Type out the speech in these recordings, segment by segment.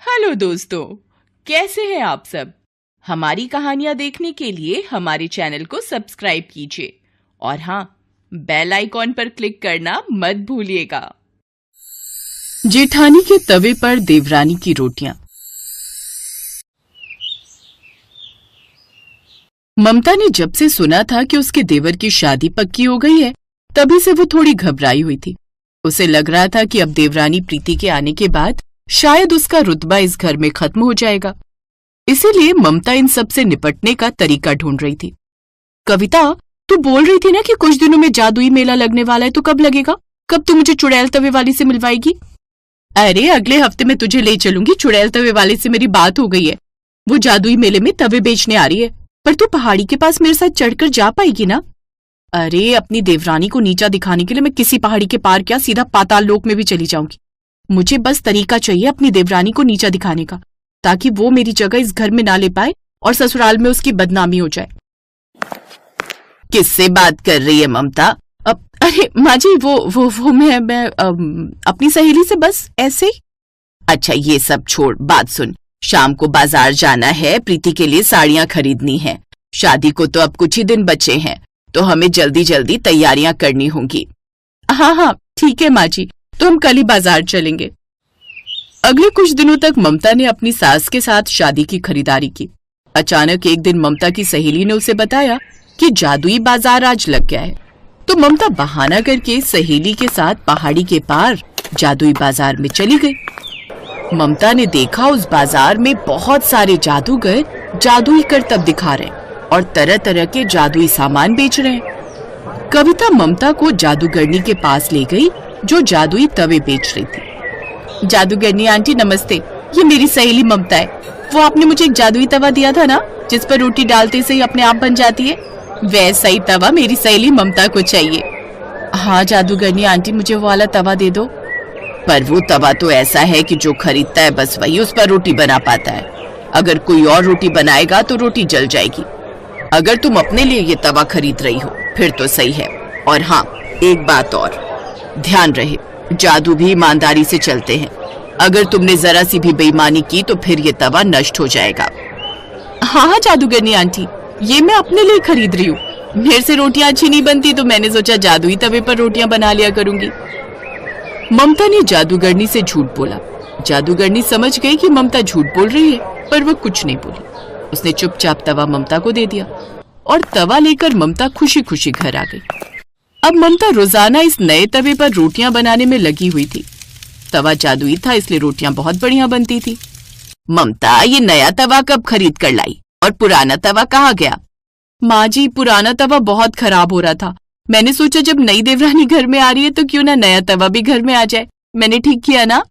Hello दोस्तों, कैसे हैं आप सब। हमारी कहानियां देखने के लिए हमारे चैनल को सब्सक्राइब कीजिए और हाँ, बेल आइकॉन पर क्लिक करना मत भूलिएगा। जेठानी के तवे पर देवरानी की रोटियां। ममता ने जब से सुना था कि उसके देवर की शादी पक्की हो गई है, तभी से वो थोड़ी घबराई हुई थी। उसे लग रहा था कि अब देवरानी प्रीति के आने के बाद शायद उसका रुतबा इस घर में खत्म हो जाएगा। इसीलिए ममता इन सब से निपटने का तरीका ढूंढ रही थी। कविता, तू बोल रही थी ना कि कुछ दिनों में जादुई मेला लगने वाला है, तो कब लगेगा? कब तू मुझे चुड़ैल तवे वाली से मिलवाएगी? अरे अगले हफ्ते मैं तुझे ले चलूंगी। चुड़ैल तवे वाले से मेरी बात हो गई है। वो जादुई मेले में तवे बेचने आ रही है। पर तू पहाड़ी के पास मेरे साथ चढ़कर जा पाएगी ना? अरे अपनी देवरानी को नीचा दिखाने के लिए मैं किसी पहाड़ी के पार क्या सीधा पाताल लोक में भी चली जाऊंगी। मुझे बस तरीका चाहिए अपनी देवरानी को नीचा दिखाने का, ताकि वो मेरी जगह इस घर में ना ले पाए और ससुराल में उसकी बदनामी हो जाए। किससे बात कर रही है ममता? अरे माँ जी, वो मैं अपनी सहेली से, बस ऐसे ही। अच्छा ये सब छोड़, बात सुन। शाम को बाजार जाना है, प्रीति के लिए साड़ियां खरीदनी है। शादी को तो अब कुछ ही दिन बचे हैं, तो हमें जल्दी जल्दी तैयारियां करनी होंगी। हाँ ठीक है माँ जी, तो हम कल ही बाजार चलेंगे। अगले कुछ दिनों तक ममता ने अपनी सास के साथ शादी की खरीदारी की। अचानक एक दिन ममता की सहेली ने उसे बताया कि जादुई बाजार आज लग गया है। तो ममता बहाना करके सहेली के साथ पहाड़ी के पार जादुई बाजार में चली गई। ममता ने देखा उस बाजार में बहुत सारे जादूगर जादुई करतब दिखा रहे हैं और तरह तरह के जादुई सामान बेच रहे हैं। कविता ममता को जादूगरनी के पास ले गई जो जादुई तवे बेच रही थी। जादूगरनी आंटी नमस्ते, ये मेरी सहेली ममता है। वो आपने मुझे एक जादुई तवा दिया था ना, जिस पर रोटी डालते से ही अपने आप बन जाती है, वैसा ही तवा मेरी सहेली ममता को चाहिए। हाँ जादूगरनी आंटी, मुझे वो वाला तवा दे दो। पर वो तवा तो ऐसा है कि जो खरीदता है बस वही उस पर रोटी बना पाता है। अगर कोई और रोटी बनाएगा तो रोटी जल जाएगी। अगर तुम अपने लिए ये तवा खरीद रही हो फिर तो सही है। और हाँ, एक बात और, ध्यान रहे, जादू भी ईमानदारी से चलते हैं। अगर तुमने जरा सी भी बेईमानी की तो फिर ये तवा नष्ट हो जाएगा। हाँ जादूगरनी आंटी, ये मैं अपने लिए खरीद रही हूँ। मेरे से रोटियां अच्छी नहीं बनती तो मैंने सोचा जादुई तवे पर रोटियां बना लिया करूंगी। ममता ने जादूगरनी से झूठ बोला। जादूगरनी समझ गई कि ममता झूठ बोल रही है, पर वह कुछ नहीं बोली। उसने चुपचाप तवा ममता को दे दिया और तवा लेकर ममता खुशी खुशी घर आ गई। अब ममता रोजाना इस नए तवे पर रोटियां बनाने में लगी हुई थी। तवा जादुई था, इसलिए रोटियां बहुत बढ़िया बनती थी। ममता, ये नया तवा कब खरीद कर लाई और पुराना तवा कहाँ गया? माँ जी, पुराना तवा बहुत खराब हो रहा था। मैंने सोचा जब नई देवरानी घर में आ रही है तो क्यों ना नया तवा भी घर में आ जाए। मैंने ठीक किया ना?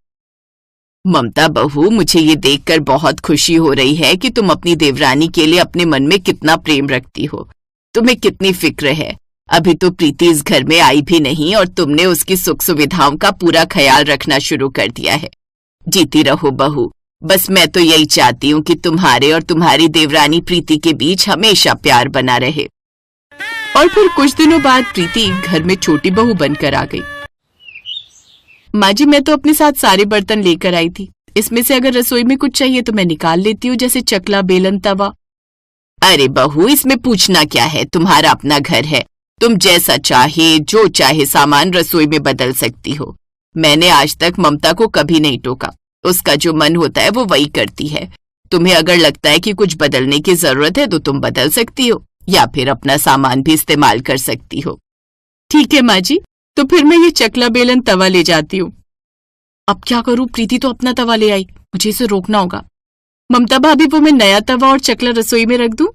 ममता बहू, मुझे ये देखकर बहुत खुशी हो रही है कि तुम अपनी देवरानी के लिए अपने मन में कितना प्रेम रखती हो। तुम्हें कितनी फिक्र है। अभी तो प्रीति इस घर में आई भी नहीं और तुमने उसकी सुख सुविधाओं का पूरा ख्याल रखना शुरू कर दिया है। जीती रहो बहू। बस मैं तो यही चाहती हूँ कि तुम्हारे और तुम्हारी देवरानी प्रीति के बीच हमेशा प्यार बना रहे। और फिर कुछ दिनों बाद प्रीति घर में छोटी बहू बनकर आ गई। माँ जी, मैं तो अपने साथ सारे बर्तन लेकर आई थी। इसमें से अगर रसोई में कुछ चाहिए तो मैं निकाल लेती हूँ, जैसे चकला, बेलन, तवा। अरे बहू, इसमें पूछना क्या है, तुम्हारा अपना घर है। तुम जैसा चाहे, जो चाहे सामान रसोई में बदल सकती हो। मैंने आज तक ममता को कभी नहीं टोका। उसका जो मन होता है वो वही करती है। तुम्हें अगर लगता है कि कुछ बदलने की जरूरत है तो तुम बदल सकती हो, या फिर अपना सामान भी इस्तेमाल कर सकती हो। ठीक है माँ जी, तो फिर मैं ये चकला, बेलन, तवा ले जाती हूँ। अब क्या करूँ? प्रीति तो अपना तवा ले आई, मुझे इसे रोकना होगा। ममता भाभी, वो मैं नया तवा और चकला रसोई में रख दूं?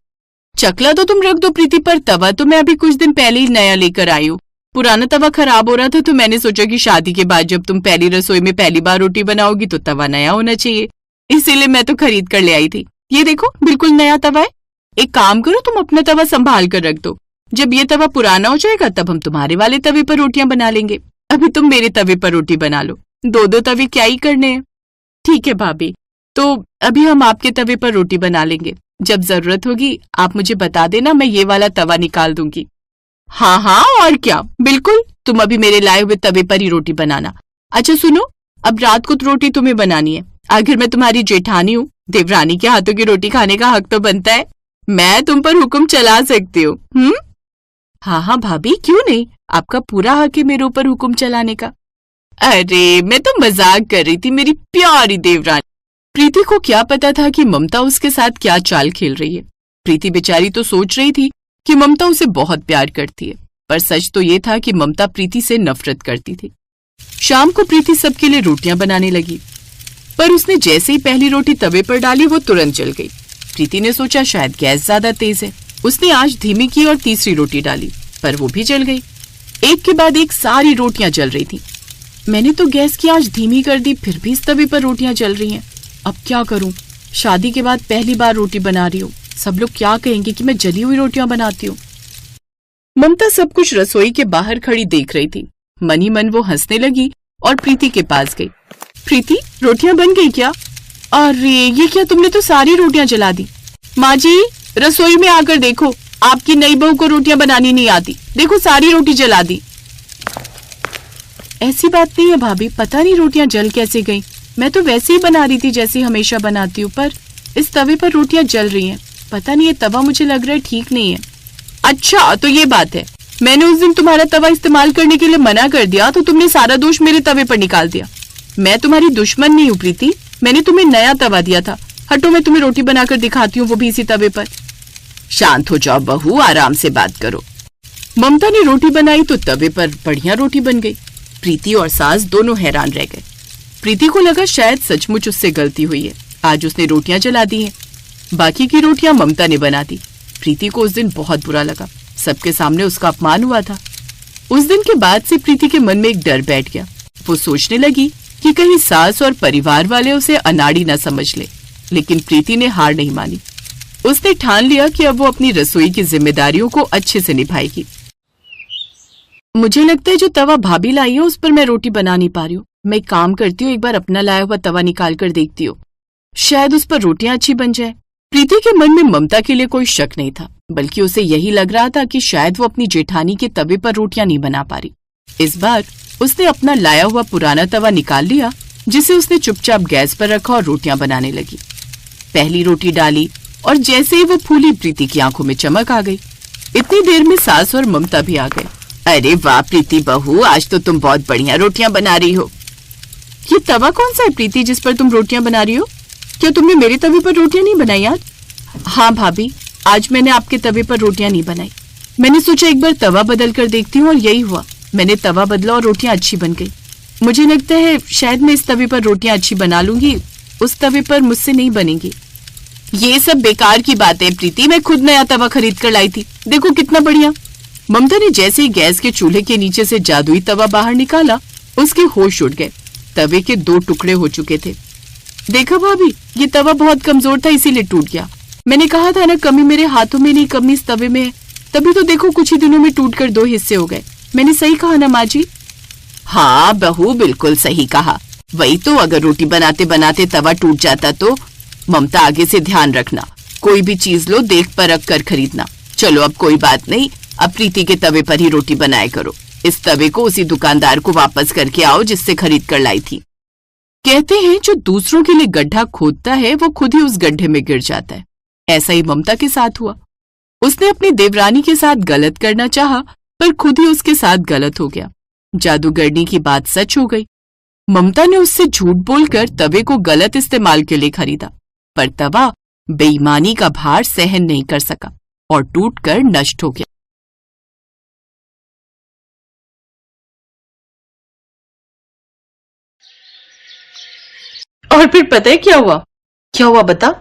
चकला तो तुम रख दो प्रीति, पर तवा तो मैं अभी कुछ दिन पहले ही नया लेकर आई हूँ। पुराना तवा खराब हो रहा था तो मैंने सोचा कि शादी के बाद जब तुम पहली रसोई में पहली बार रोटी बनाओगी तो तवा नया होना चाहिए, इसीलिए मैं तो खरीद कर ले आई थी। ये देखो, बिल्कुल नया तवा है। एक काम करो, तुम अपना तवा संभाल कर रख दो। जब ये तवा पुराना हो जाएगा तब हम तुम्हारे वाले तवे पर रोटियां बना लेंगे। अभी तुम मेरे तवे पर रोटी बना लो। दो दो तवे क्या ही करने हैं। ठीक है भाभी, तो अभी हम आपके तवे पर रोटी बना लेंगे। जब जरूरत होगी आप मुझे बता देना, मैं ये वाला तवा निकाल दूंगी। हाँ, और क्या, बिल्कुल, तुम अभी मेरे लाए हुए तवे पर ही रोटी बनाना। अच्छा सुनो, अब रात को तो रोटी तुम्हें बनानी है। आखिर मैं तुम्हारी जेठानी हूँ, देवरानी के हाथों की रोटी खाने का हक तो बनता है। मैं तुम पर हुक्म चला सकती हूँ। हाँ हाँ भाभी, क्यों नहीं, आपका पूरा हक है मेरे ऊपर हुक्म चलाने का। अरे मैं तो मजाक कर रही थी मेरी प्यारी देवरानी। प्रीति को क्या पता था कि ममता उसके साथ क्या चाल खेल रही है। प्रीति बेचारी तो सोच रही थी कि ममता उसे बहुत प्यार करती है, पर सच तो ये था कि ममता प्रीति से नफरत करती थी। शाम को प्रीति सबके लिए रोटियां बनाने लगी, पर उसने जैसे ही पहली रोटी तवे पर डाली वो तुरंत जल गई। प्रीति ने सोचा शायद गैस ज्यादा तेज है। उसने आंच धीमी की और तीसरी रोटी डाली, पर वो भी जल गई। एक के बाद एक सारी रोटियां जल रही थी। मैंने तो गैस की आंच धीमी कर दी, फिर भी इस तवे पर रोटियां जल रही हैं। अब क्या करूं? शादी के बाद पहली बार रोटी बना रही हूँ। सब लोग क्या कहेंगे कि मैं जली हुई रोटियां बनाती हूँ। ममता सब कुछ रसोई के बाहर खड़ी देख रही थी। मन ही मन वो हंसने लगी और प्रीति के पास गई। प्रीति, रोटियां बन गई क्या? अरे ये क्या, तुमने तो सारी रोटियां जला दी। माँ जी, रसोई में आकर देखो, आपकी नई बहू को रोटियां बनानी नहीं आती। देखो सारी रोटी जला दी। ऐसी बात नहीं है भाभी, पता नहीं रोटियां जल कैसे गई। मैं तो वैसे ही बना रही थी जैसे हमेशा बनाती हूँ, पर इस तवे पर रोटियां जल रही हैं। पता नहीं ये तवा मुझे लग रहा है ठीक नहीं है। अच्छा तो ये बात है, मैंने उस दिन तुम्हारा तवा इस्तेमाल करने के लिए मना कर दिया तो तुमने सारा दोष मेरे तवे पर निकाल दिया। मैं तुम्हारी दुश्मन नहीं हूँ प्रीति, मैंने तुम्हें नया तवा दिया था। हटो, मैं तुम्हें रोटी बनाकर दिखाती हूँ, वो भी इसी तवे पर। शांत हो जाओ बहू, आराम से बात करो। ममता ने रोटी बनाई तो तवे पर बढ़िया रोटी बन गई। प्रीति और सास दोनों हैरान रह गए। प्रीति को लगा शायद सचमुच उससे गलती हुई है, आज उसने रोटियां जला दी हैं। बाकी की रोटियां ममता ने बना दी। प्रीति को उस दिन बहुत बुरा लगा, सबके सामने उसका अपमान हुआ था। उस दिन के बाद से प्रीति के मन में एक डर बैठ गया। वो सोचने लगी कि कहीं सास और परिवार वाले उसे अनाड़ी न समझ ले, लेकिन प्रीति ने हार नहीं मानी। उसने ठान लिया कि अब वो अपनी रसोई की जिम्मेदारियों को अच्छे से निभाएगी। मुझे लगता है जो तवा भाभी लाई है उस पर मैं रोटी बना नहीं पा रही हूँ। मैं एक काम करती हूँ, एक बार अपना लाया हुआ तवा निकाल कर देखती हूँ, शायद उस पर रोटियां अच्छी बन जाए। प्रीति के मन में ममता के लिए कोई शक नहीं था, बल्कि उसे यही लग रहा था कि शायद वो अपनी जेठानी के तवे पर रोटियां नहीं बना पा रही। इस बार उसने अपना लाया हुआ पुराना तवा निकाल लिया, जिसे उसने चुपचाप गैस पर रखा और रोटियां बनाने लगी। पहली रोटी डाली और जैसे ही वो फूली, प्रीति की आंखों में चमक आ गई। इतनी देर में सास और ममता भी आ गए। अरे वाह प्रीति बहू, आज तो तुम बहुत बढ़िया रोटियां बना रही हो। ये तवा कौन सा है प्रीति जिस पर तुम रोटियां बना रही हो? क्या तुमने मेरे तवे पर रोटियां नहीं बनाई आज? हाँ भाभी, आज मैंने आपके तवे पर रोटियां नहीं बनाई। मैंने सोचा एक बार तवा बदल कर देखती हूँ और यही हुआ। मैंने तवा बदला और रोटियां अच्छी बन गई। मुझे लगता है शायद मैं इस तवे पर रोटियां अच्छी बना लूंगी, उस तवे पर मुझसे नहीं बनेगी। ये सब बेकार की बात है प्रीति, मैं खुद नया तवा खरीद कर लाई थी, देखो कितना बढ़िया। ममता ने जैसे ही गैस के चूल्हे के नीचे से जादुई तवा बाहर निकाला, उसके होश उड़ गए। तवे के 2 टुकड़े हो चुके थे। देखा भाभी, ये तवा बहुत कमजोर था इसीलिए टूट गया। मैंने कहा था ना, कमी मेरे हाथों में नहीं, कमी इस तवे में है। तभी तो देखो कुछ ही दिनों में टूटकर 2 हिस्से हो गए। मैंने सही कहा ना माँ जी? हाँ बहू, बिल्कुल सही कहा। वही तो, अगर रोटी बनाते बनाते तवा टूट जाता तो। ममता, आगे से ध्यान रखना, कोई भी चीज लो देख परख कर खरीदना। चलो अब कोई बात नहीं, अब प्रीति के तवे पर ही रोटी बनाया करो। इस तवे को उसी दुकानदार को वापस करके आओ जिससे खरीद कर लाई थी। कहते हैं जो दूसरों के लिए गड्ढा खोदता है वो खुद ही उस गड्ढे में गिर जाता है। ऐसा ही ममता के साथ हुआ। उसने अपनी देवरानी के साथ गलत करना चाहा, पर खुद ही उसके साथ गलत हो गया। जादूगरनी की बात सच हो गई। ममता ने उससे झूठ बोलकर तवे को गलत इस्तेमाल के लिए खरीदा, पर तवा बेईमानी का भार सहन नहीं कर सका और टूटकर नष्ट हो गया। और फिर पता है क्या हुआ? क्या हुआ बता?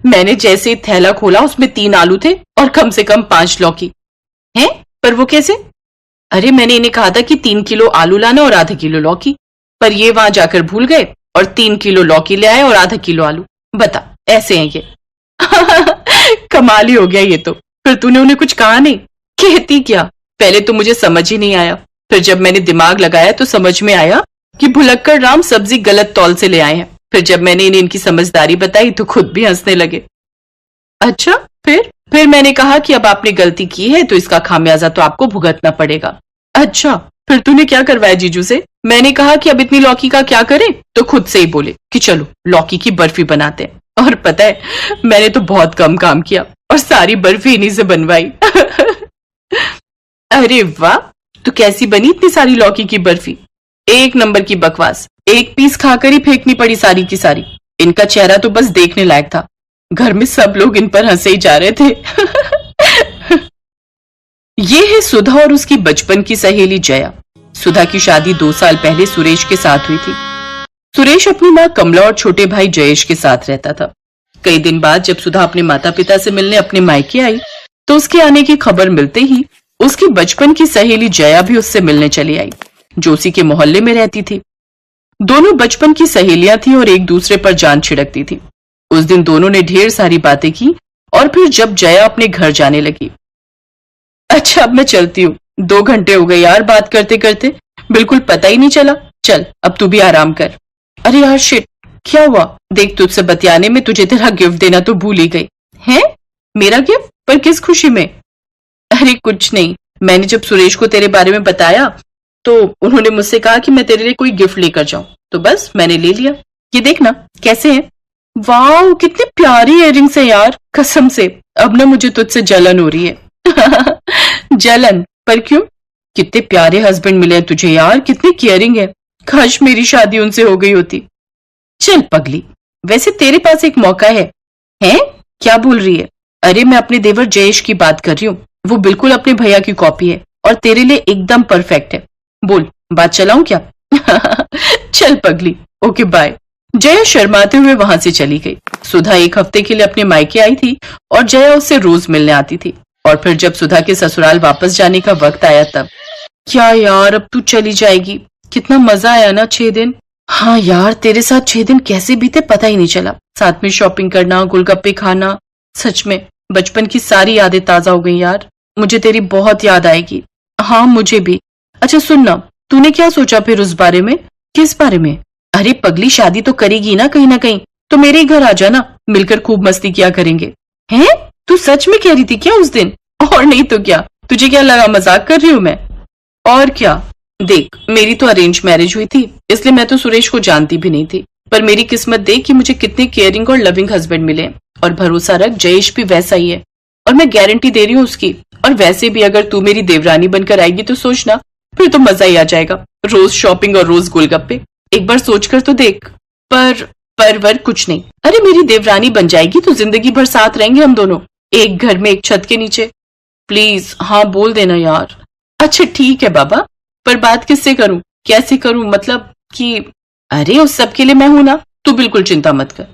मैंने जैसे ही थैला खोला उसमें 3 आलू थे और कम से कम 5 लौकी। हैं? पर वो कैसे? अरे मैंने इन्हें कहा था कि 3 किलो आलू लाना और आधा किलो लौकी, पर ये वहां जाकर भूल गए और 3 किलो लौकी ले आए और आधा किलो आलू। बता, ऐसे हैं ये। कमाल ही हो गया ये तो। फिर तूने उन्हें कुछ कहा नहीं? कहती क्या, पहले तो मुझे समझ ही नहीं आया, फिर जब मैंने दिमाग लगाया तो समझ में आया कि भुलक्कड़ राम सब्जी गलत तौल से ले आए हैं। फिर जब मैंने इन्हें इनकी समझदारी बताई तो खुद भी हंसने लगे। अच्छा फिर मैंने कहा कि अब आपने गलती की है तो इसका खामियाजा तो आपको भुगतना पड़ेगा। अच्छा, फिर तूने क्या करवाया जीजू से? मैंने कहा कि अब इतनी लौकी का क्या करें, तो खुद से ही बोले कि चलो लौकी की बर्फी बनाते हैं। और पता है मैंने तो बहुत कम काम किया और सारी बर्फी इन्हीं से बनवाई। अरे वाह, तो कैसी बनी इतनी सारी लौकी की बर्फी? एक नंबर की बकवास, एक पीस खाकर ही फेंकनी पड़ी सारी की सारी। इनका चेहरा तो बस देखने लायक था, घर में सब लोग इन पर हंसे ही जा रहे थे। ये है सुधा और उसकी बचपन की सहेली जया। सुधा की शादी 2 साल पहले सुरेश के साथ हुई थी। सुरेश अपनी माँ कमला और छोटे भाई जयेश के साथ रहता था। कई दिन बाद जब सुधा अपने माता पिता से मिलने अपने मायके आई, तो उसके आने की खबर मिलते ही उसकी बचपन की सहेली जया भी उससे मिलने चली आई, जो उसी के मोहल्ले में रहती थी। दोनों बचपन की सहेलियां थी और एक दूसरे पर जान छिड़कती थी। उस दिन दोनों ने ढेर सारी बातें की और फिर जब जया अपने घर जाने लगी, अच्छा अब मैं चलती हूँ, 2 घंटे हो गए यार बात करते करते, बिल्कुल पता ही नहीं चला। चल अब तू भी आराम कर। अरे यार शिट, क्या हुआ? देख तुझसे बतियाने में तुझे तेरा गिफ्ट देना तो भूल ही गई। है मेरा गिफ्ट? पर किस खुशी में? अरे कुछ नहीं, मैंने जब सुरेश को तेरे बारे में बताया तो उन्होंने मुझसे कहा कि मैं तेरे लिए कोई गिफ्ट लेकर जाऊं, तो बस मैंने ले लिया। ये देखना कैसे है। वाह कितने प्यारी इयररिंग्स है यार, कसम से अब ना मुझे तुझसे जलन हो रही है। जलन? पर क्यों? कितने प्यारे हस्बैंड मिले हैं तुझे यार, कितनी केयरिंग है। काश मेरी शादी उनसे हो गई होती। चल पगली, वैसे तेरे पास एक मौका है। हैं? क्या बोल रही है? अरे मैं अपने देवर जयेश की बात कर रही हूँ, वो बिल्कुल अपने भैया की कॉपी है और तेरे लिए एकदम परफेक्ट है। बोल बात चलाऊं क्या? चल पगली, ओके बाय। जया शर्माते हुए वहां से चली गई। सुधा 1 हफ्ते के लिए अपने मायके आई थी और जया उससे रोज मिलने आती थी। और फिर जब सुधा के ससुराल वापस जाने का वक्त आया तब, क्या यार अब तू चली जाएगी? कितना मजा आया ना 6 दिन। हाँ यार तेरे साथ 6 दिन कैसे बीते पता ही नहीं चला। साथ में शॉपिंग करना, गोलगप्पे खाना, सच में बचपन की सारी यादें ताजा हो गई यार। मुझे तेरी बहुत याद आएगी। हाँ मुझे भी। अच्छा सुन ना, तूने क्या सोचा फिर उस बारे में? किस बारे में? अरे पगली शादी तो करेगी ना कहीं, तो मेरे ही घर आ जाना, मिलकर खूब मस्ती किया करेंगे। हैं? तू सच में कह रही थी क्या उस दिन? और नहीं तो क्या, तुझे क्या लगा मजाक कर रही हूँ मैं? और क्या, देख मेरी तो अरेंज मैरिज हुई थी, इसलिए मैं तो सुरेश को जानती भी नहीं थी। पर मेरी किस्मत देख कि मुझे कितने केयरिंग और लविंग हस्बैंड मिले। और भरोसा रख जयेश भी वैसा ही है, और मैं गारंटी दे रही हूँ उसकी। और वैसे भी अगर तू मेरी देवरानी बनकर आएगी तो सोचना, फिर तो मजा ही आ जाएगा। रोज शॉपिंग और रोज गोलगप्पे, एक बार सोचकर तो देख। पर कुछ नहीं। अरे मेरी देवरानी बन जाएगी तो जिंदगी भर साथ रहेंगे हम दोनों, एक घर में एक छत के नीचे। प्लीज हाँ बोल देना यार। अच्छा ठीक है बाबा, पर बात किससे करूं, कैसे करूं, मतलब कि अरे उस सब के लिए मैं हूं ना, तू बिल्कुल चिंता मत कर।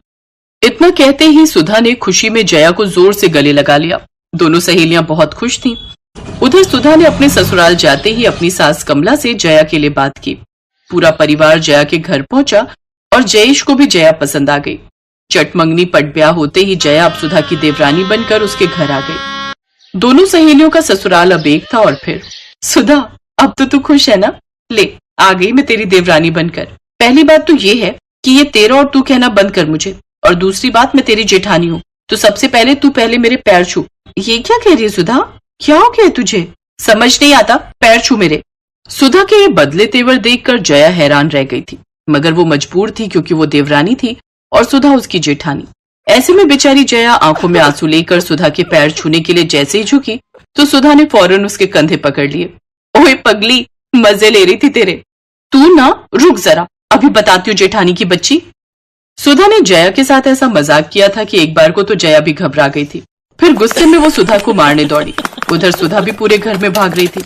इतना कहते ही सुधा ने खुशी में जया को जोर से गले लगा लिया। दोनों सहेलियां बहुत खुश थीं। उधर सुधा ने अपने ससुराल जाते ही अपनी सास कमला से जया के लिए बात की। पूरा परिवार जया के घर पहुंचा और जयेश को भी जया पसंद आ गई। चटमंगनी पट ब्याह होते ही जया अब सुधा की देवरानी बनकर उसके घर आ गई। दोनों सहेलियों का ससुराल अब एक था। और फिर सुधा अब तो तू खुश है ना? ले आ गई मैं तेरी देवरानी बनकर। पहली बात तो ये है कि ये तेरा और तू कहना बंद कर मुझे, और दूसरी बात मैं तेरी जेठानी हूँ, तो सबसे पहले तू पहले मेरे पैर छू। ये क्या कह रही है सुधा? क्या हो गया तुझे? समझ नहीं आता? पैर छू मेरे। सुधा के ये बदले तेवर देखकर जया हैरान रह गई थी, मगर वो मजबूर थी क्योंकि वो देवरानी थी और सुधा उसकी जेठानी। ऐसे में बेचारी जया आंखों में आंसू लेकर सुधा के पैर छूने के लिए जैसे ही झुकी तो सुधा ने फौरन उसके कंधे पकड़ लिए। ओए पगली, मजे ले रही थी तेरे। तू ना रुक जरा, अभी बताती हूँ जेठानी की बच्ची। सुधा ने जया के साथ ऐसा मजाक किया था कि एक बार को तो जया भी घबरा गई थी। फिर गुस्से में वो सुधा को मारने दौड़ी। उधर सुधा भी पूरे घर में भाग रही थी।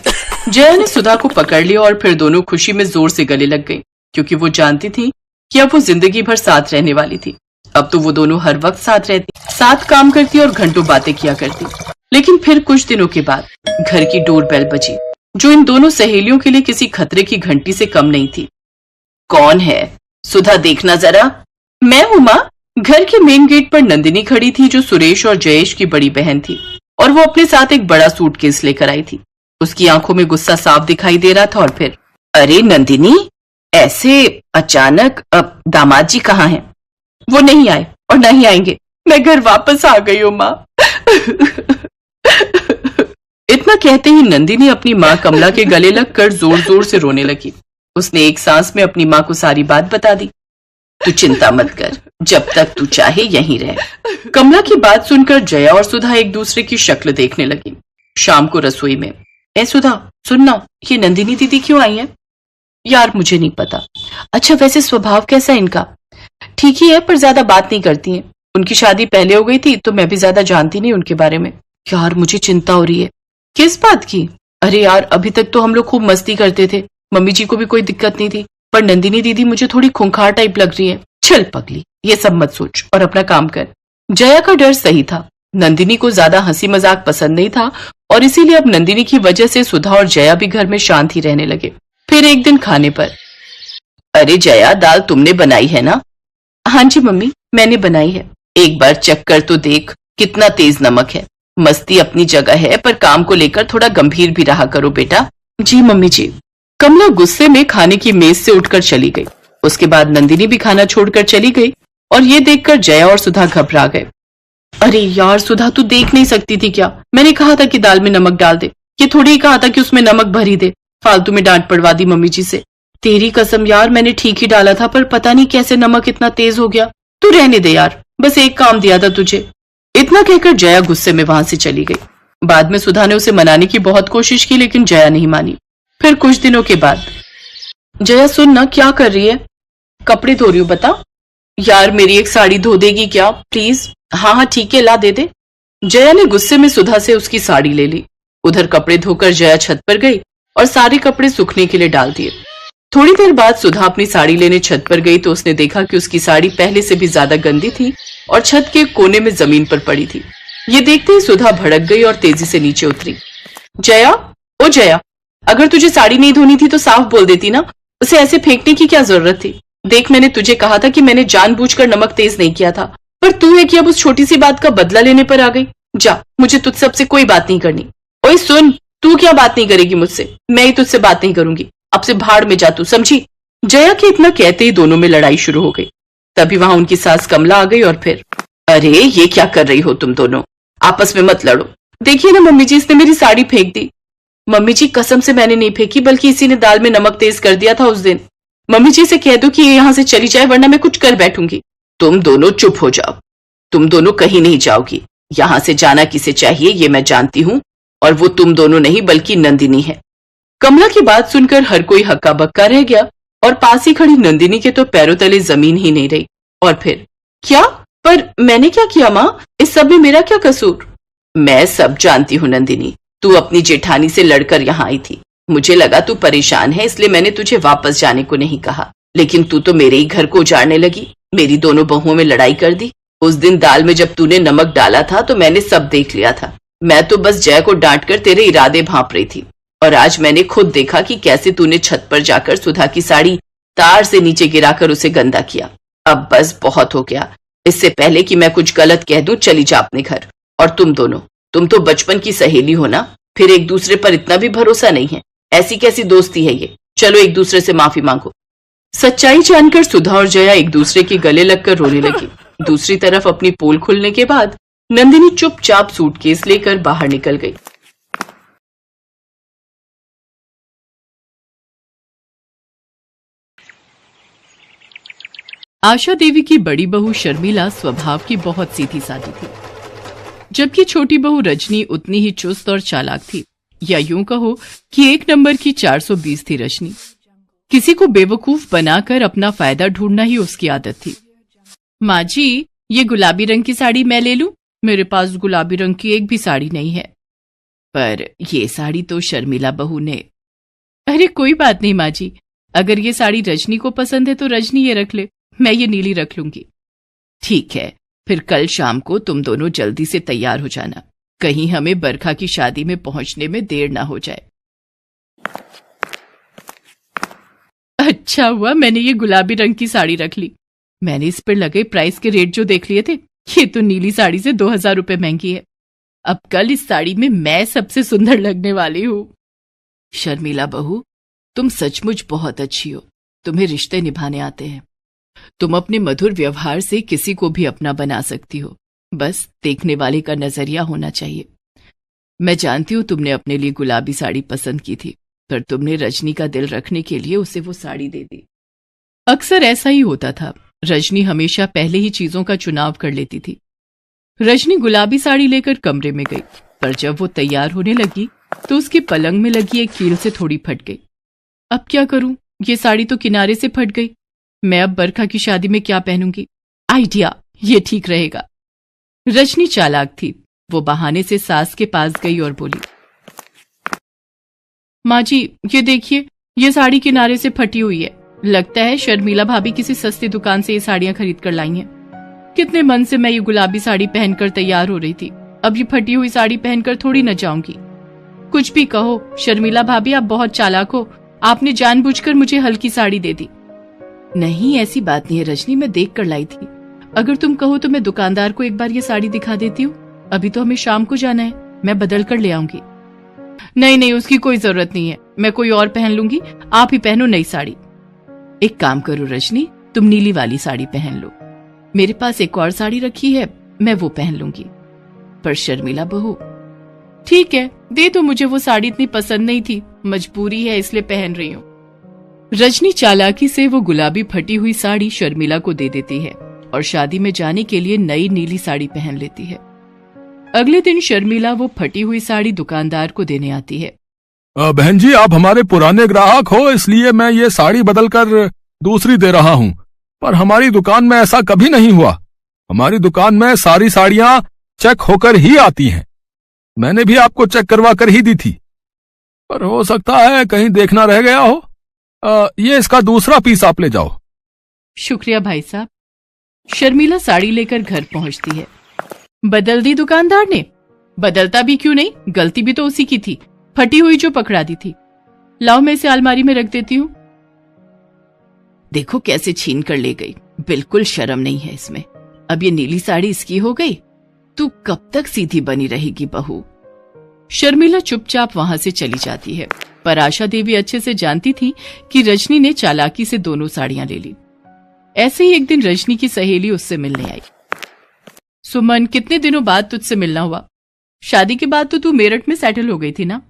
जया ने सुधा को पकड़ लिया और फिर दोनों खुशी में जोर से गले लग गई, क्योंकि वो जानती थी कि अब वो जिंदगी भर साथ रहने वाली थी। अब तो वो दोनों हर वक्त साथ रहती, साथ काम करती और घंटों बातें किया करती। लेकिन फिर कुछ दिनों के बाद घर की डोरबेल बजी, जो इन दोनों सहेलियों के लिए किसी खतरे की घंटी से कम नहीं थी। कौन है? सुधा देखना जरा। मैं हूँ माँ। घर के मेन गेट पर नंदिनी खड़ी थी, जो सुरेश और जयेश की बड़ी बहन थी, और वो अपने साथ एक बड़ा सूटकेस लेकर आई थी। उसकी आंखों में गुस्सा साफ दिखाई दे रहा था। और फिर अरे नंदिनी, ऐसे अचानक? अब दामाद जी कहाँ हैं? वो नहीं आए और नहीं आएंगे। मैं घर वापस आ गई हूँ माँ। इतना कहते ही नंदिनी अपनी माँ कमला के गले लगकर जोर जोर से रोने लगी। उसने एक सांस में अपनी माँ को सारी बात बता दी। तू चिंता मत कर, जब तक तू चाहे यहीं रह। कमला की बात सुनकर जया और सुधा एक दूसरे की शक्ल देखने लगी। शाम को रसोई में, ए सुधा सुनना, ये नंदिनी दीदी क्यों आई है? यार मुझे नहीं पता। अच्छा वैसे स्वभाव कैसा है इनका? ठीक ही है, पर ज्यादा बात नहीं करती हैं। उनकी शादी पहले हो गई थी तो मैं भी ज्यादा जानती नहीं उनके बारे में। यार मुझे चिंता हो रही है। किस बात की? अरे यार अभी तक तो हम लोग खूब मस्ती करते थे, मम्मी जी को भी कोई दिक्कत नहीं थी, पर नंदिनी दीदी मुझे थोड़ी खूंखार टाइप लग रही है। चल पगली, ये सब मत सोच और अपना काम कर। जया का डर सही था। नंदिनी को ज्यादा हंसी मजाक पसंद नहीं था और इसीलिए अब नंदिनी की वजह से सुधा और जया भी घर में शांत ही रहने लगे। फिर एक दिन खाने पर, अरे जया दाल तुमने बनाई है ना? हाँ जी मम्मी मैंने बनाई है। एक बार चख कर तो देख, कितना तेज नमक है। मस्ती अपनी जगह है पर काम को लेकर थोड़ा गंभीर भी रहा करो बेटा। जी मम्मी जी। कमला गुस्से में खाने की मेज से उठकर चली गई। उसके बाद नंदिनी भी खाना छोड़कर चली गई और ये देखकर जया और सुधा घबरा गए। अरे यार सुधा तू देख नहीं सकती थी क्या? मैंने कहा था कि दाल में नमक डाल दे, ये थोड़ी ही कहा था कि उसमें नमक भर ही दे। फालतू में डांट पड़वा दी मम्मी जी से। तेरी कसम यार मैंने ठीक ही डाला था, पर पता नहीं कैसे नमक इतना तेज हो गया। तू रहने दे यार, बस एक काम दिया था तुझे। इतना कहकर जया गुस्से में वहां से चली गई। बाद में सुधा ने उसे मनाने की बहुत कोशिश की लेकिन जया नहीं मानी। फिर कुछ दिनों के बाद, जया सुन ना, क्या कर रही है? कपड़े धो रही हूँ। बता यार मेरी एक साड़ी धो देगी क्या प्लीज? हाँ हाँ ठीक है ला दे दे। जया ने गुस्से में सुधा से उसकी साड़ी ले ली। उधर कपड़े धोकर जया छत पर गई और सारे कपड़े सूखने के लिए डाल दिए। थोड़ी देर बाद सुधा अपनी साड़ी लेने छत पर गई तो उसने देखा कि उसकी साड़ी पहले से भी ज्यादा गंदी थी और छत के कोने में जमीन पर पड़ी थी। ये देखते ही सुधा भड़क गई और तेजी से नीचे उतरी। जया, ओ जया, अगर तुझे साड़ी नहीं धोनी थी तो साफ बोल देती ना, उसे ऐसे फेंकने की क्या जरूरत थी? देख मैंने तुझे कहा था कि मैंने जानबूझकर नमक तेज नहीं किया था, पर तू है कि अब उस छोटी सी बात का बदला लेने पर आ गई। जा, मुझे तुझसे अब से कोई बात नहीं करनी। ओए सुन, तू क्या बात नहीं करेगी मुझसे? मैं ही तुझसे बात नहीं करूंगी। अब से भाड़ में जा तू, समझी? जया के इतना कहते ही दोनों में लड़ाई शुरू हो गई। तभी वहां उनकी सास कमला आ गई और फिर, अरे ये क्या कर रही हो तुम दोनों? आपस में मत लड़ो। देखिए ना मम्मी जी, इसने मेरी साड़ी फेंक दी। मम्मी जी कसम से मैंने नहीं फेंकी, बल्कि इसी ने दाल में नमक तेज कर दिया था उस दिन। मम्मी जी से कह दो कि ये यहाँ से चली जाए वरना मैं कुछ कर बैठूंगी। तुम दोनों चुप हो जाओ। तुम दोनों कहीं नहीं जाओगी। यहाँ से जाना किसे चाहिए ये मैं जानती हूँ, और वो तुम दोनों नहीं बल्कि नंदिनी है। कमला की बात सुनकर हर कोई हक्का बक्का रह गया और पास ही खड़ी नंदिनी के तो पैरों तले जमीन ही नहीं रही। और फिर, क्या? पर मैंने क्या किया माँ? इस सब में मेरा क्या कसूर? मैं सब जानती हूँ नंदिनी, तू अपनी जेठानी से लड़कर यहाँ आई थी। मुझे लगा तू परेशान है इसलिए मैंने तुझे वापस जाने को नहीं कहा, लेकिन तू तो मेरे ही घर को उजाड़ने लगी। मेरी दोनों बहुओं में लड़ाई कर दी। उस दिन दाल में जब तूने नमक डाला था तो मैंने सब देख लिया था। मैं तो बस जय को डांट कर तेरे इरादे भांप रही थी, और आज मैंने खुद देखा कि कैसे तूने छत पर जाकर सुधा की साड़ी तार से नीचे गिराकर उसे गंदा किया। अब बस बहुत हो गया। इससे पहले कि मैं कुछ गलत कह दूं चली जा अपने घर। और तुम दोनों, तुम तो बचपन की सहेली हो ना, फिर एक दूसरे पर इतना भी भरोसा नहीं है। ऐसी कैसी दोस्ती है ये? चलो एक दूसरे से माफी मांगो। सच्चाई जानकर सुधा और जया एक दूसरे के गले लगकर रोने लगी। दूसरी तरफ अपनी पोल खुलने के बाद नंदिनी चुपचाप सूटकेस लेकर बाहर निकल गई। आशा देवी की बड़ी बहू शर्मिला स्वभाव की बहुत सीधी सादी थी, जबकि छोटी बहू रजनी उतनी ही चुस्त और चालाक थी, या यूं कहो कि एक नंबर की 420 थी रजनी। किसी को बेवकूफ बनाकर अपना फायदा ढूंढना ही उसकी आदत थी। माँ जी, ये गुलाबी रंग की साड़ी मैं ले लूं? मेरे पास गुलाबी रंग की एक भी साड़ी नहीं है। पर ये साड़ी तो शर्मिला बहू ने। अरे कोई बात नहीं माँ जी, अगर ये साड़ी रजनी को पसंद है तो रजनी ये रख ले, मैं ये नीली रख लूंगी। ठीक है, फिर कल शाम को तुम दोनों जल्दी से तैयार हो जाना, कहीं हमें बरखा की शादी में पहुंचने में देर ना हो जाए। अच्छा हुआ मैंने ये गुलाबी रंग की साड़ी रख ली। मैंने इस पर लगे प्राइस के रेट जो देख लिए थे, ये तो नीली साड़ी से 2000 रुपए महंगी है। अब कल इस साड़ी में मैं सबसे सुंदर लगने वाली हूँ। शर्मिला बहू, तुम सचमुच बहुत अच्छी हो। तुम्हें रिश्ते निभाने आते हैं। तुम अपने मधुर व्यवहार से किसी को भी अपना बना सकती हो, बस देखने वाले का नजरिया होना चाहिए। मैं जानती हूँ तुमने अपने लिए गुलाबी साड़ी पसंद की थी, पर तुमने रजनी का दिल रखने के लिए उसे वो साड़ी दे दी। अक्सर ऐसा ही होता था। रजनी हमेशा पहले ही चीजों का चुनाव कर लेती थी। रजनी गुलाबी साड़ी लेकर कमरे में गई, पर जब वो तैयार होने लगी तो उसकी पलंग में लगी एक कील से थोड़ी फट गई। अब क्या करूं? ये साड़ी तो किनारे से फट गई। मैं अब बरखा की शादी में क्या पहनूंगी? आइडिया, ये ठीक रहेगा। रजनी चालाक थी। वो बहाने से सास के पास गई और बोली, माँ जी, ये देखिए, ये साड़ी किनारे से फटी हुई है। लगता है शर्मिला भाभी किसी सस्ती दुकान से ये साड़ियां खरीद कर लाई हैं। कितने मन से मैं ये गुलाबी साड़ी पहनकर तैयार हो रही थी, अब ये फटी हुई साड़ी पहनकर थोड़ी न जाऊंगी। कुछ भी कहो शर्मिला भाभी, आप बहुत चालाक हो। आपने जानबूझकर मुझे हल्की साड़ी दे दी। नहीं, ऐसी बात नहीं है रजनी, मैं देख कर लाई थी। अगर तुम कहो तो मैं दुकानदार को एक बार ये साड़ी दिखा देती हूँ। अभी तो हमें शाम को जाना है, मैं बदल कर ले आऊंगी। नहीं नहीं, उसकी कोई जरूरत नहीं है, मैं कोई और पहन लूंगी। आप ही पहनो नई साड़ी। एक काम करो रजनी, तुम नीली वाली साड़ी पहन लो। मेरे पास एक और साड़ी रखी है, मैं वो पहन लूंगी। पर शर्मिला बहू, ठीक है, दे दो मुझे वो साड़ी, इतनी पसंद नहीं थी, मजबूरी है इसलिए पहन रही हूँ। रजनी चालाकी से वो गुलाबी फटी हुई साड़ी शर्मिला को दे देती है और शादी में जाने के लिए नई नीली साड़ी पहन लेती है। अगले दिन शर्मिला वो फटी हुई साड़ी दुकानदार को देने आती है। बहन जी, आप हमारे पुराने ग्राहक हो, इसलिए मैं ये साड़ी बदल कर दूसरी दे रहा हूँ। पर हमारी दुकान में ऐसा कभी नहीं हुआ। हमारी दुकान में सारी साड़ियां चेक होकर ही आती हैं। मैंने भी आपको चेक करवा कर ही दी थी, पर हो सकता है कहीं देखना रह गया हो। ये इसका दूसरा पीस आप ले जाओ। शुक्रिया भाई साहब। शर्मिला साड़ी लेकर घर पहुंचती है। बदल दी दुकानदार ने? बदलता भी क्यों नहीं, गलती भी तो उसी की थी, फटी हुई जो पकड़ा दी थी। लाओ, मैं इसे अलमारी में रख देती हूँ। देखो कैसे छीन कर ले गई, बिल्कुल शर्म नहीं है इसमें। अब ये नीली साड़ी इसकी हो गई, तू कब तक सीधी बनी रहेगी बहू। शर्मिला चुपचाप वहां से चली जाती है, पर आशा देवी अच्छे से जानती थी कि रजनी ने चालाकी से दोनों साड़ियां ले ली। ऐसे ही एक दिन रजनी की सहेली उससे मिलने आई। सुमन, कितने दिनों बाद तुझसे मिलना हुआ। शादी के बाद तो तू मेरठ में सेटल हो गई थी ना?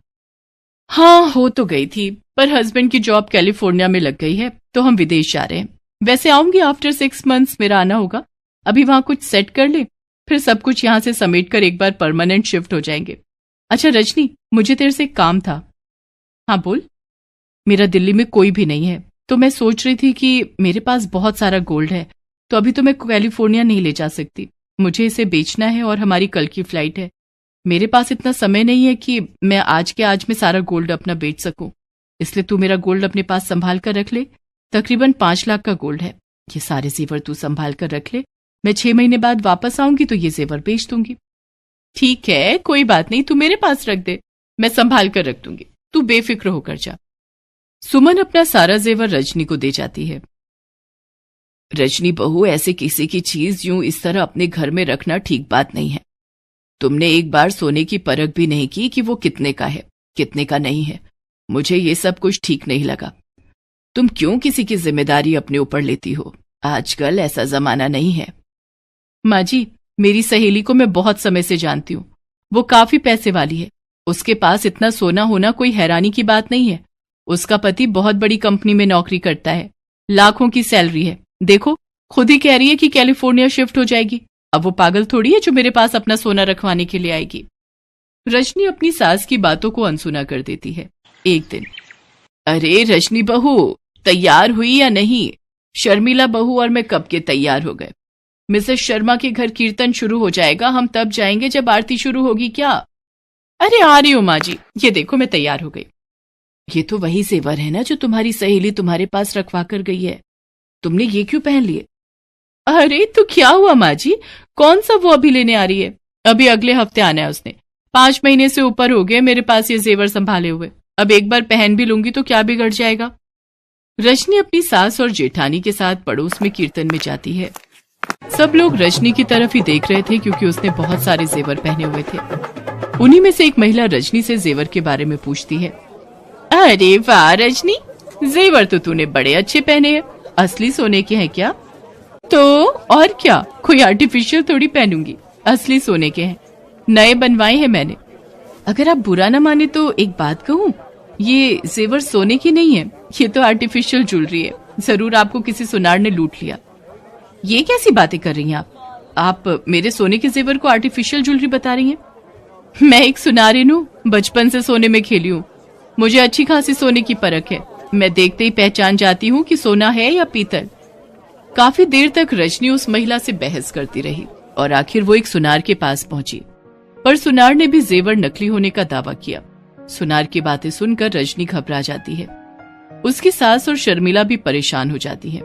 हाँ, हो तो गई थी, पर हस्बैंड की जॉब कैलिफोर्निया में लग गई है, तो हम विदेश जा रहे हैं। वैसे आऊंगी आफ्टर 6 मंथ्स, मेरा आना होगा। अभी वहां कुछ सेट कर ले, फिर सब कुछ यहाँ से समेट कर एक बार परमानेंट शिफ्ट हो जाएंगे। अच्छा रजनी, मुझे तेरे से एक काम था। हाँ बोल। मेरा दिल्ली में कोई भी नहीं है, तो मैं सोच रही थी कि मेरे पास बहुत सारा गोल्ड है, तो अभी तो मैं कैलिफोर्निया नहीं ले जा सकती। मुझे इसे बेचना है और हमारी कल की फ्लाइट है। मेरे पास इतना समय नहीं है कि मैं आज के आज में सारा गोल्ड अपना बेच सकूं, इसलिए तू मेरा गोल्ड अपने पास संभाल कर रख ले। तकरीबन 5 लाख का गोल्ड है। ये सारे जेवर तू संभाल कर रख ले, मैं 6 महीने बाद वापस आऊंगी तो ये जेवर बेच दूंगी। ठीक है, कोई बात नहीं, तू मेरे पास रख दे, मैं संभाल कर रख दूंगी, तू बेफिक्र होकर जा। सुमन अपना सारा जेवर रजनी को दे जाती है। रजनी बहू, ऐसे किसी की चीज यूं इस तरह अपने घर में रखना ठीक बात नहीं है। तुमने एक बार सोने की परख भी नहीं की कि वो कितने का है, कितने का नहीं है। मुझे ये सब कुछ ठीक नहीं लगा। तुम क्यों किसी की जिम्मेदारी अपने ऊपर लेती हो? आजकल ऐसा जमाना नहीं है। माँ जी, मेरी सहेली को मैं बहुत समय से जानती हूँ। वो काफी पैसे वाली है। उसके पास इतना सोना होना कोई हैरानी की बात नहीं है। उसका पति बहुत बड़ी कंपनी में नौकरी करता है, लाखों की सैलरी है। देखो, खुद ही कह रही है कि कैलिफोर्निया शिफ्ट हो जाएगी। अब वो पागल थोड़ी है जो मेरे पास अपना सोना रखवाने के लिए आएगी। रजनी अपनी सास की बातों को अनसुना कर देती है। एक दिन, अरे रजनी बहू, तैयार हुई या नहीं? शर्मिला बहू और मैं कब के तैयार हो गए। मिसेस शर्मा के घर कीर्तन शुरू हो जाएगा, हम तब जाएंगे जब आरती शुरू होगी। क्या? अरे आ रही हूँ माँ जी, ये देखो मैं तैयार हो गई। ये तो वही जेवर है ना जो तुम्हारी सहेली तुम्हारे पास रखवा कर गई है। तुमने ये क्यों पहन लिए? अरे तो क्या हुआ माँ जी, कौन सा वो अभी लेने आ रही है? अभी अगले हफ्ते आना है उसने। 5 महीने से ऊपर हो गए मेरे पास ये जेवर संभाले हुए। अब एक बार पहन भी लूंगी तो क्या बिगड़ जाएगा। रजनी अपनी सास और जेठानी के साथ पड़ोस में कीर्तन में जाती है। सब लोग रजनी की तरफ ही देख रहे थे क्योंकि उसने बहुत सारे जेवर पहने हुए थे। उन्हीं में से एक महिला रजनी से जेवर के बारे में पूछती है। अरे वाह रजनी, जेवर तो तूने बड़े अच्छे पहने हैं। असली सोने के हैं क्या? तो और क्या, कोई आर्टिफिशियल थोड़ी पहनूंगी, असली सोने के हैं, नए बनवाए हैं मैंने। अगर आप बुरा ना माने तो एक बात कहूँ, ये जेवर सोने की नहीं है, ये तो आर्टिफिशियल ज्वेलरी है। जरूर आपको किसी सुनार ने लूट लिया। ये कैसी बातें कर रही हैं आप मेरे सोने के जेवर को आर्टिफिशियल ज्वेलरी बता रही हैं? मैं एक सुनारिन हूँ, बचपन से सोने में खेली हूँ। मुझे अच्छी खासी सोने की परख है। मैं देखते ही पहचान जाती हूँ कि सोना है या पीतल। काफी देर तक रजनी उस महिला से बहस करती रही और आखिर वो एक सुनार के पास पहुंची, पर सुनार ने भी जेवर नकली होने का दावा किया। सुनार की बातें सुनकर रजनी घबरा जाती है। उसकी सास और शर्मिला भी परेशान हो जाती है।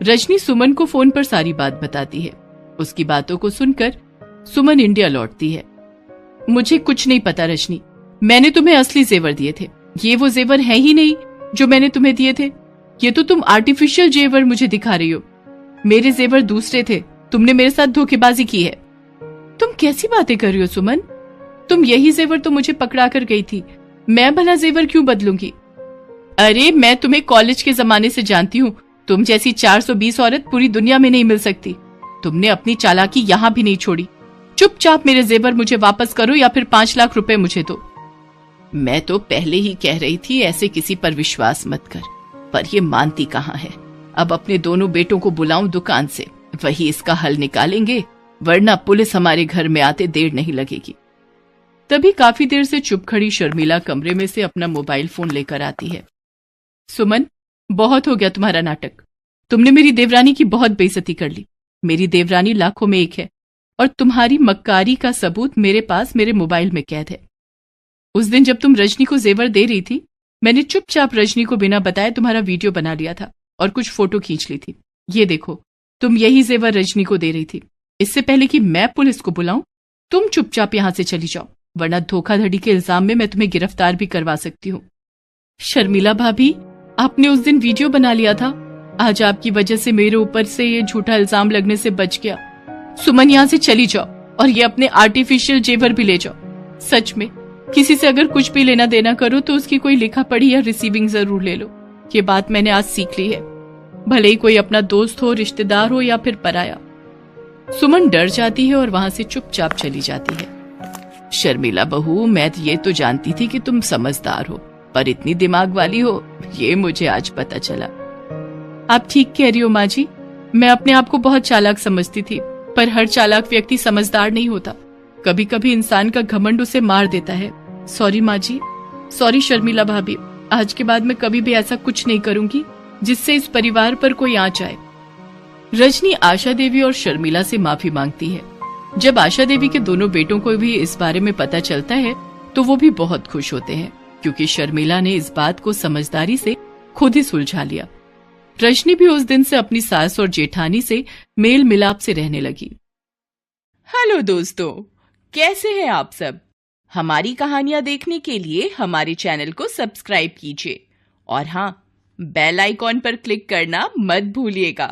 रजनी सुमन को फोन पर सारी बात बताती है। उसकी बातों को सुनकर सुमन इंडिया लौटती है। मुझे कुछ नहीं पता रजनी, मैंने तुम्हें असली जेवर दिए थे। ये वो जेवर है ही नहीं जो मैंने तुम्हें दिए थे। ये तो तुम आर्टिफिशियल जेवर मुझे दिखा रही हो। मेरे जेवर दूसरे थे। तुमने मेरे साथ धोखेबाजी की है। तुम कैसी बातें कर रही हो सुमन? तुम यही जेवर तो मुझे पकड़ा कर गई थी। मैं भला जेवर क्यों बदलूंगी? अरे मैं तुम्हें कॉलेज के जमाने से जानती हूँ। तुम जैसी 420 औरत पूरी दुनिया में नहीं मिल सकती। तुमने अपनी चालाकी यहाँ भी नहीं छोड़ी। चुपचाप मेरे जेवर मुझे वापस करो या फिर 5 लाख रुपए मुझे दो। मैं तो पहले ही कह रही थी ऐसे किसी पर विश्वास मत कर, पर ये मानती कहाँ है। अब अपने दोनों बेटों को बुलाऊं दुकान से, वही इसका हल निकालेंगे, वरना पुलिस हमारे घर में आते देर नहीं लगेगी। तभी काफी देर से चुप खड़ी शर्मिला कमरे में से अपना मोबाइल फोन लेकर आती है। सुमन, बहुत हो गया तुम्हारा नाटक। तुमने मेरी देवरानी की बहुत बेइज्जती कर ली। मेरी देवरानी लाखों में एक है और तुम्हारी मक्कारी का सबूत मेरे पास मेरे मोबाइल में कैद है। उस दिन जब तुम रजनी को जेवर दे रही थी, मैंने चुपचाप रजनी को बिना बताए तुम्हारा वीडियो बना लिया था और कुछ फोटो खींच ली थी। ये देखो, तुम यही जेवर रजनी को दे रही थी। इससे पहले कि मैं पुलिस को बुलाऊं, तुम चुपचाप यहां से चली जाओ, वरना धोखाधड़ी के इल्जाम में मैं तुम्हें गिरफ्तार भी करवा सकती हूँ। शर्मिला भाभी, आपने उस दिन वीडियो बना लिया था। आज आपकी वजह से मेरे ऊपर से ये झूठा इल्जाम लगने से बच गया। सुमन, यहाँ से चली जाओ और ये अपने आर्टिफिशियल जेवर भी ले जाओ। सच में किसी से अगर कुछ भी लेना देना करो तो उसकी कोई लिखा पढ़ी या रिसीविंग जरूर ले लो। ये बात मैंने आज सीख ली है, भले ही कोई अपना दोस्त हो, रिश्तेदार हो या फिर पराया। सुमन डर जाती है और वहां से चुपचाप चली जाती है। शर्मिला बहू, मैं ये तो जानती थी कि तुम समझदार हो, पर इतनी दिमाग वाली हो ये मुझे आज पता चला। आप ठीक कह रही हो माँ जी, मैं अपने आप को बहुत चालाक समझती थी, पर हर चालाक व्यक्ति समझदार नहीं होता। कभी कभी इंसान का घमंड उसे मार देता है। सॉरी माँ जी, सॉरी शर्मिला भाभी। आज के बाद मैं कभी भी ऐसा कुछ नहीं करूंगी जिससे इस परिवार पर कोई आंच आए। रजनी आशा देवी और शर्मिला से माफी मांगती है। जब आशा देवी के दोनों बेटों को भी इस बारे में पता चलता है तो वो भी बहुत खुश होते हैं, क्योंकि शर्मिला ने इस बात को समझदारी से खुद ही सुलझा लिया। रजनी भी उस दिन से अपनी सास और जेठानी से मेल मिलाप से रहने लगी। हेलो दोस्तों, कैसे हैं आप सब? हमारी कहानियां देखने के लिए हमारे चैनल को सब्सक्राइब कीजिए और हाँ, बेल आइकॉन पर क्लिक करना मत भूलिएगा।